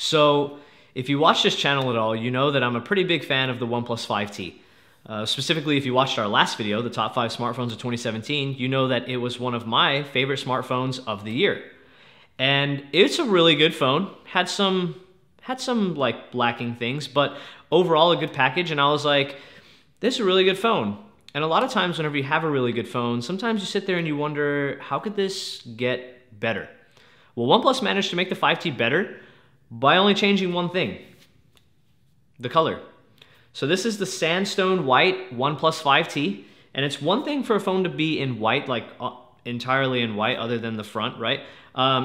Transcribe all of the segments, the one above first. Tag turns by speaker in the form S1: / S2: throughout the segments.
S1: So if you watch this channel at all, you know that I'm a pretty big fan of the OnePlus 5T. Specifically, if you watched our last video, the top 5 smartphones of 2017, you know that it was one of my favorite smartphones of the year. And it's a really good phone. Had some like lacking things, but overall a good package. And I was like, this is a really good phone. And a lot of times whenever you have a really good phone, sometimes you sit there and you wonder, how could this get better? Well, OnePlus managed to make the 5T better by only changing one thing: the color. So this is the Sandstone White OnePlus 5T, and it's one thing for a phone to be in white, like entirely in white other than the front, right?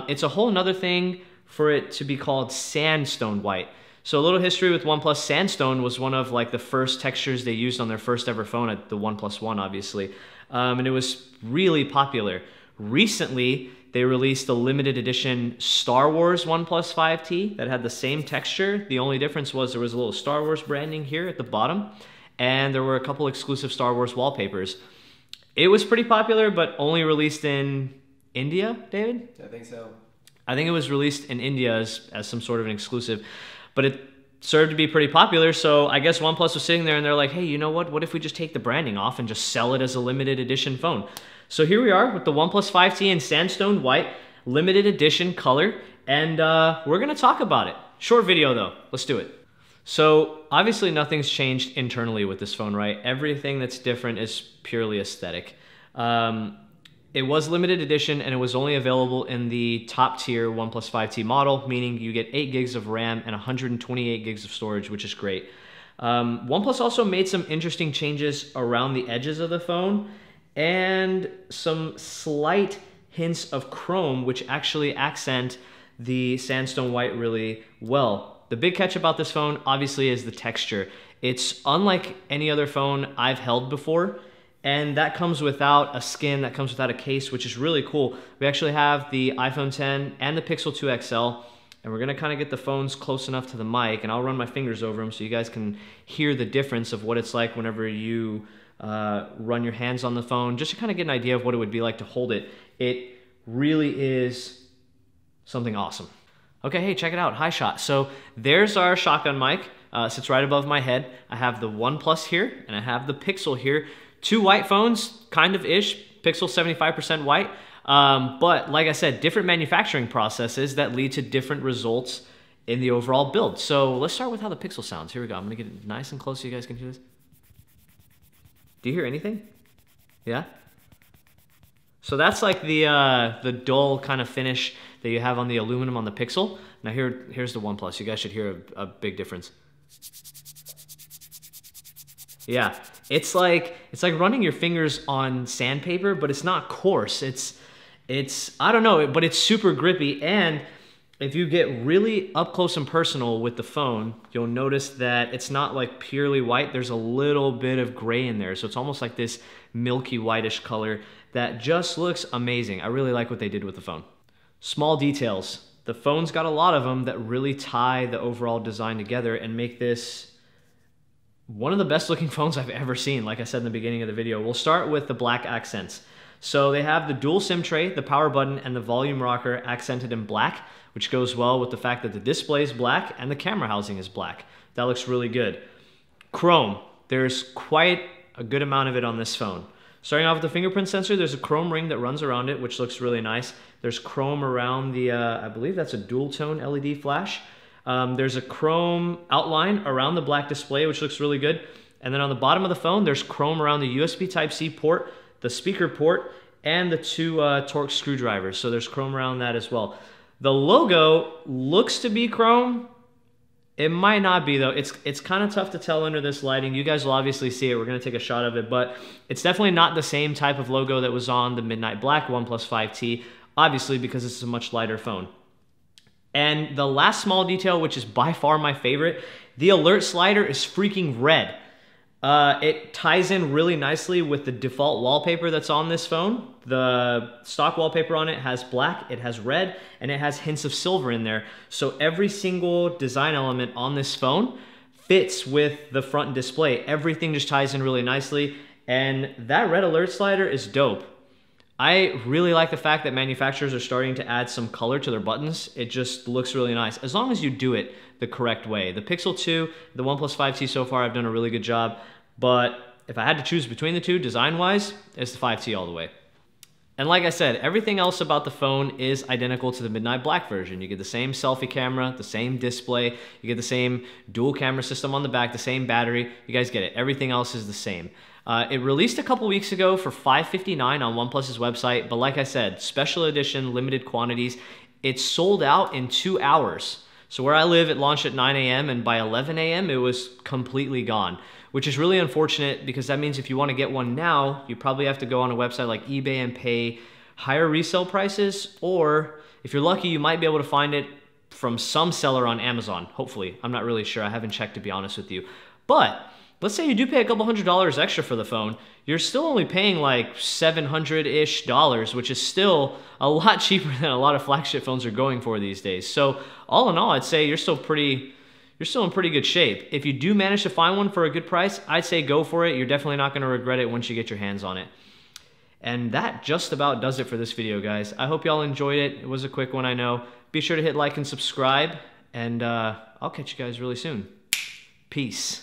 S1: It's a whole nother thing for it to be called Sandstone White. So a little history with OnePlus. Sandstone was one of like the first textures they used on their first ever phone, at the OnePlus One, obviously. And it was really popular. Recently, they released a limited edition Star Wars OnePlus 5T that had the same texture. The only difference was there was a little Star Wars branding here at the bottom, and there were a couple exclusive Star Wars wallpapers. It was pretty popular, but only released in India, David?
S2: I think so.
S1: I think it was released in India as some sort of an exclusive, but it served to be pretty popular. So I guess OnePlus was sitting there and they're like, hey, you know what? What if we just take the branding off and just sell it as a limited edition phone? So here we are with the OnePlus 5T in Sandstone White, limited edition color, and we're gonna talk about it. Short video though, let's do it. So obviously nothing's changed internally with this phone, right? Everything that's different is purely aesthetic. It was limited edition and it was only available in the top tier OnePlus 5T model, meaning you get 8 gigs of RAM and 128 gigs of storage, which is great. OnePlus also made some interesting changes around the edges of the phone and some slight hints of chrome, which actually accent the Sandstone White really well. The big catch about this phone, obviously, is the texture. It's unlike any other phone I've held before, and that comes without a skin, that comes without a case, which is really cool. We actually have the iPhone 10 and the Pixel 2 XL, and we're gonna kind of get the phones close enough to the mic, and I'll run my fingers over them so you guys can hear the difference of what it's like whenever you run your hands on the phone, just to kind of get an idea of what it would be like to hold it. It really is something awesome. Okay, hey, check it out, high shot. So there's our shotgun mic, sits right above my head. I have the OnePlus here, and I have the Pixel here. 2 white phones, kind of ish, Pixel 75% white. But like I said, different manufacturing processes that lead to different results in the overall build. So let's start with how the Pixel sounds. Here we go, I'm gonna get it nice and close so you guys can hear this. Do you hear anything? Yeah? So that's like the dull kind of finish that you have on the aluminum on the Pixel. Now here's the OnePlus. You guys should hear a big difference. Yeah, it's like running your fingers on sandpaper, but it's not coarse. It's I don't know, but it's super grippy. And if you get really up close and personal with the phone, you'll notice that it's not like purely white. There's a little bit of gray in there. So it's almost like this milky whitish color that just looks amazing. I really like what they did with the phone. Small details. The phone's got a lot of them that really tie the overall design together and make this one of the best looking phones I've ever seen, like I said in the beginning of the video. We'll start with the black accents. So they have the dual SIM tray, the power button, and the volume rocker accented in black, which goes well with the fact that the display is black and the camera housing is black. That looks really good. Chrome. There's quite a good amount of it on this phone. Starting off with the fingerprint sensor, there's a chrome ring that runs around it, which looks really nice. There's chrome around the, I believe that's a dual tone LED flash. There's a chrome outline around the black display, which looks really good. And then on the bottom of the phone, there's chrome around the USB Type-C port, the speaker port, and the 2 Torx screwdrivers. So there's chrome around that as well. The logo looks to be chrome. It might not be though. It's kind of tough to tell under this lighting. You guys will obviously see it. We're gonna take a shot of it, but it's definitely not the same type of logo that was on the Midnight Black OnePlus 5T, obviously because this is a much lighter phone. And the last small detail, which is by far my favorite, the alert slider is freaking red. It ties in really nicely with the default wallpaper that's on this phone. The stock wallpaper on it has black, it has red, and it has hints of silver in there. So every single design element on this phone fits with the front display. Everything just ties in really nicely, and that red alert slider is dope. I really like the fact that manufacturers are starting to add some color to their buttons. It just looks really nice, as long as you do it the correct way. The Pixel 2, the OnePlus 5T so far have done a really good job, but if I had to choose between the two design-wise, it's the 5T all the way. And like I said, everything else about the phone is identical to the Midnight Black version. You get the same selfie camera, the same display, you get the same dual camera system on the back, the same battery. You guys get it. Everything else is the same. It released a couple weeks ago for $559 on OnePlus's website, but like I said, special edition, limited quantities. It sold out in 2 hours. So where I live, it launched at 9 a.m. and by 11 a.m. it was completely gone, which is really unfortunate because that means if you want to get one now, you probably have to go on a website like eBay and pay higher resale prices, or if you're lucky, you might be able to find it from some seller on Amazon, hopefully. I'm not really sure. I haven't checked, to be honest with you. But let's say you do pay a couple $100s extra for the phone, you're still only paying like $700-ish, which is still a lot cheaper than a lot of flagship phones are going for these days. So all in all, I'd say you're still in pretty good shape. If you do manage to find one for a good price, I'd say go for it. You're definitely not gonna regret it once you get your hands on it. And that just about does it for this video, guys. I hope y'all enjoyed it. It was a quick one, I know. Be sure to hit like and subscribe, and I'll catch you guys really soon. Peace.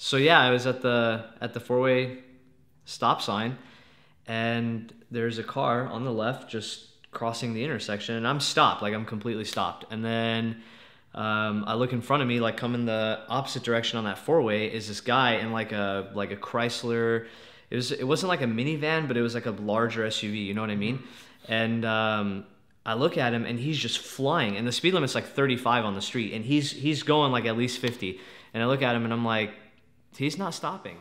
S1: So yeah, I was at the four-way stop sign, and there's a car on the left just crossing the intersection, and I'm stopped, like I'm completely stopped. And then I look in front of me, like coming the opposite direction on that four-way is this guy in like a Chrysler. It wasn't like a minivan, but it was like a larger SUV. You know what I mean? And I look at him, and he's just flying, and the speed limit's like 35 on the street, and he's going like at least 50. And I look at him, and I'm like, he's not stopping.